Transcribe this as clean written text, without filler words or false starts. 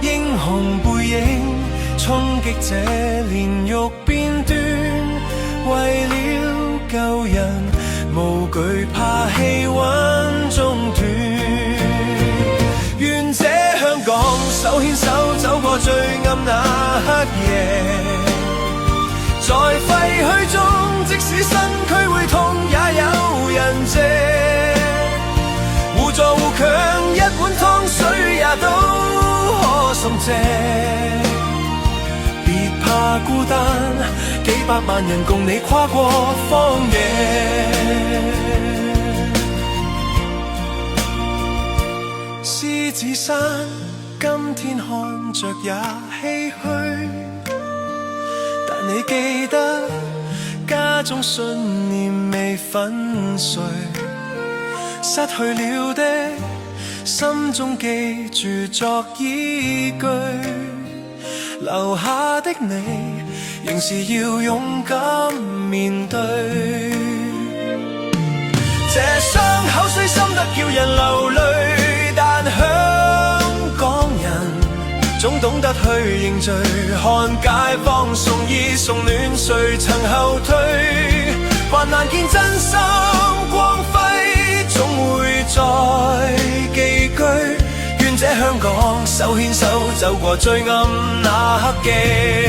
英雄背影衝擊這煉獄邊端，為了救人無懼怕氣溫中斷。願這香港手牽手走過最暗那黑夜，在廢墟中即使身軀會痛也有人借，互助互強一碗湯水也都可心借。別怕孤單，幾百萬人共你跨過荒野。獅子山今天看着也唏噓，但你記得家中信念未粉碎，失去了的心中記住作依據，留下的你仍是要勇敢面對。這傷口雖深得叫人流淚，但香港人總懂得去認罪，看街坊送醫送暖，誰曾後退？還難見真心光輝，總會再寄居。願這香港手牽手走過最暗那黑夜。